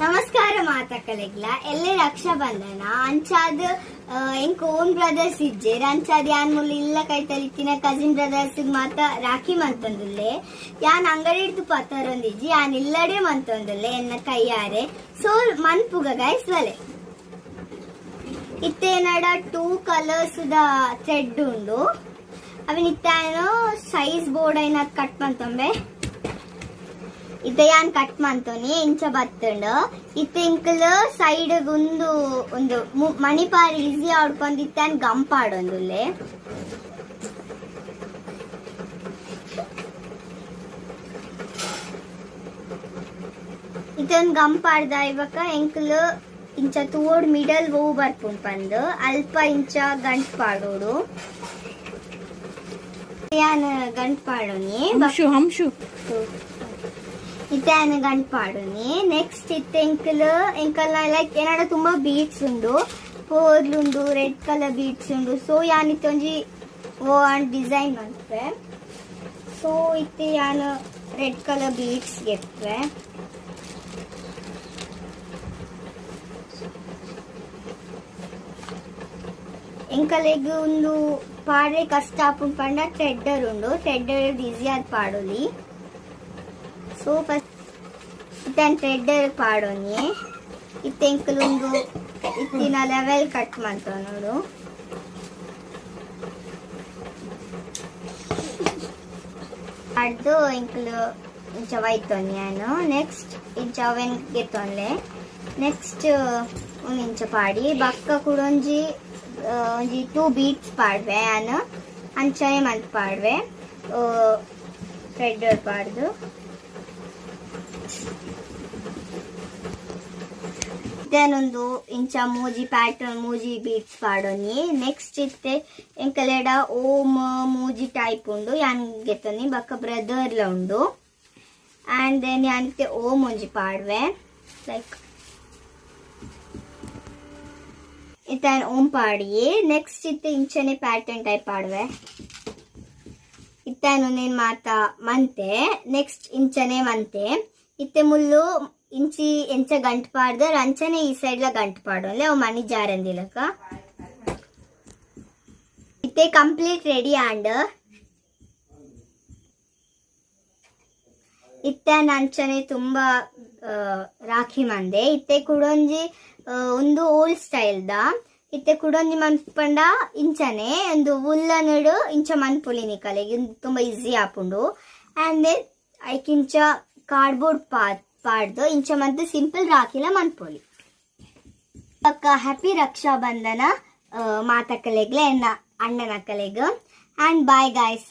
ನಮಸ್ಕಾರ ಮಾತಕ್ಕಲೆಗ್ಲ ಎಲ್ಲೇ ರಕ್ಷಾ ಬಂಧನ ಅಂಚಾದ್ ಎಂಕ್ ಓನ್ ಬ್ರದರ್ಸ್ ಇಜ್ಜೇರ್ ಅಂಚಾದ್ ಯಾನ್ ಮುಲ್ಲ ಇಲ್ಲ ಕೈತಲಿತ್ತಿನ ಕಸಿನ್ ಬ್ರದರ್ಸ್ ಮಾತ ರಾಖಿ ಮಂತೊಂದುಲ್ಲೆ ಯಾನ್ ಅಂಗಡಿ ಹಿಡ್ದು ಪತ್ತರೊಂದಿಜ್ಜಿ ಯಾನ್ ಇಲ್ಲಡೆ ಮಂತೊಂದುಲ್ಲೆ ಎನ್ನ ಕೈಯಾರೆ ಸೊ ಮನ್ಪುಗ ಗೈಸ್ ವಲೆ ಇತ್ತೇನಡ 2 ಕಲರ್ಸ್ ದ ಥ್ರೆಡ್ ಉಂಡು ಅವಿನ ಇತ್ತಾನು ಸೈಜ್ ಬೋರ್ಡ್ ಐನ ಕಟ್ ಮಂತೊಂಬೆ ಯಾನ್ ಕಟ್ ಮಂತೋನಿ ಇಂಚ ಬತ್ತಂಡು ಇಂಕಲ್ ಸೈಡ್ ಒಂದು ಮಣಿಪಾರ್ ಈಸಿ ಆಡ್ಕೊಂಡಿತ್ತಾನ್ ಗಂಪಾಡೊಂದುಲ್ಲೆ ಇದೊಂದು ಗಂಪಾಡ್ದ ಇವಾಗ ಎಂಕಲ್ ಇಂಚ ತೋಡ್ ಮಿಡಲ್ ಹೂ ಬರ್ಪುಂಪಂದು ಅಲ್ಪ ಇಂಚ ಗಂಟ್ ಪಾಡೋಡು ಯಾನ್ ಗಂಟ್ ಪಾಡೋನಿ ಹಂಶು ಇತ್ತಾನ ಗಂಟ್ ಪಾಡೋನಿ ನೆಕ್ಸ್ಟ್ ಎಂಕಲ್ ಲೈಕ್ ಏನಾಡ ತುಂಬಾ ಬೀಟ್ಸ್ ಉಂಡು ಹೋರ್ಲುಂಡು ರೆಡ್ ಕಲರ್ ಬೀಟ್ಸ್ ಉಂಡು ಸೊ ಯಾನ್ ಇತ್ತೊಂಜಿ ಓ ಅಂಡ್ ಡಿಸೈನ್ ಮಾಡ್ತೆ ಸೊ ಇತ್ತೆ ಯಾನ್ ರೆಡ್ ಕಲರ್ ಬೀಟ್ಸ್ ಗೆಟ್ವೆ ಎಂಕಲೆಗ್ ಒಂದು ಪಾಡ್ರೆ ಕಷ್ಟ ಆಪುಂಡು ಪಂಡ ಥ್ರೆಡ್ಡರ್ ಉಂಡು ಥ್ರೆಡ್ಡರ್ ಈಸಿ ಆದ್ ಪಾಡೋಲಿ ಸೊ ಫಸ್ಟ್ ಇತ್ತನ್ ಥ್ರೆಡ್ಡರ್ ಪಾಡೋನಿ ಇತ್ತೆಂಕಲ್ ಒಂದು ಇತ್ತಿನ ಲೆವೆಲ್ ಕಟ್ ಮಾಡ್ತಾವ ನೋಡು ಅಡ್ದು ಎಂಕಲ್ ಇಂಚ ವೈತೋನಿ ನಾನು ನೆಕ್ಸ್ಟ್ ಇಂಚ ಅವೆನ್ ಗೆತ್ತೊನ್ಲೆ ನೆಕ್ಸ್ಟ್ ಒಂದು ಇಂಚ ಪಾಡಿ ಬಕ್ಕ ಕೂಡ ಒಂಜಿ 2 ಬೀಟ್ಸ್ ಪಾಡ್ವೆ ನಾನು ಅಂಚನೆ ಮಂತ್ ಪಾಡ್ವೆ ಥ್ರೆಡ್ಡರ್ ಪಾಡ್ದು ಇದನ್ನೊಂದು ಇಂಚ ಮೂಜಿ ಪ್ಯಾಟರ್ನ್ ಮೂಜಿ ಬೀಟ್ಸ್ ಪಾಡೋನಿ ನೆಕ್ಸ್ಟ್ ಇತ್ತೆ ಎಂಕಲೆಡ ಓಮ್ ಮೂಜಿ ಟೈಪ್ ಉಂಡು ಯಾನ್ ಗೆತ್ತೋನಿ ಬಕ್ಕ ಬ್ರದರ್ಲ ಉಂಡು ಆ್ಯಂಡ್ ದೆನ್ ಯಾನಿತ್ತೆ ಓಮ್ ಒಂಜಿ ಪಾಡ್ವೆ ಲೈಕ್ ಇತ್ತಾನ್ ಓಮ್ ಪಾಡಿ ನೆಕ್ಸ್ಟ್ ಇತ್ತೆ ಇಂಚನೆ ಪ್ಯಾಟರ್ನ್ ಟೈಪ್ ಪಾಡ್ವೆ ಇತ್ತಾನು ನೇನ್ ಮಾತ ಮಂತೆ ನೆಕ್ಸ್ಟ್ ಇಂಚನೆ ಮಂತೆ ಇತ್ತೆ ಮುಲ್ಲು ಇಂಚಿ ಎಂಚ ಗಂಟ್ ಪಾಡ್ದರ್ ಅಂಚನೆ ಈ ಸೈಡ್ಲ ಗಂಟ್ ಪಾಡೋನ್ಲೆ ಅವು ಮನಿ ಜಾರಂದಿಲಕ ಇತ್ತೆ ಕಂಪ್ಲೀಟ್ ರೆಡಿ ಆಂಡ್ ಇತ್ತಾನ ಅಂಚನೆ ತುಂಬಾ ರಾಖಿ ಮಂದೆ ಇತ್ತೆ ಕುಡೊಂಜಿ ಒಂದು ಓಲ್ಡ್ ಸ್ಟೈಲ್ದ ಇತ್ತೆ ಕುಡೊಂಜಿ ಮನ್ಪಂಡ ಇಂಚನೆ ಒಂದು ಉಲ್ಲನಡು ಇಂಚ ಮನ್ಪುಲಿನಿ ಕಲೆಗೆ ತುಂಬಾ ಈಸಿ ಆಪುಂಡು ಆ್ಯಂಡ್ ದೆನ್ ಐಕಿಂಚ ಕಾರ್ಡ್ಬೋರ್ಡ್ ಪಾಡ್ದು ಇಂಚ ಮಂತ್ ಸಿಂಪಲ್ ರಾಖಿಲ ಮನ್ಪೊಲಿ ಪಕ್ಕ ಹ್ಯಾಪಿ ರಕ್ಷಾ ಬಂಧನ ಮಾತಕ್ಕಲೆಗ್ಲೆ ಎನ್ನ ಅಣ್ಣನ ಕಲೆಗ್ ಆ್ಯಂಡ್ ಬಾಯ್ ಗಾಯ್ಸ್.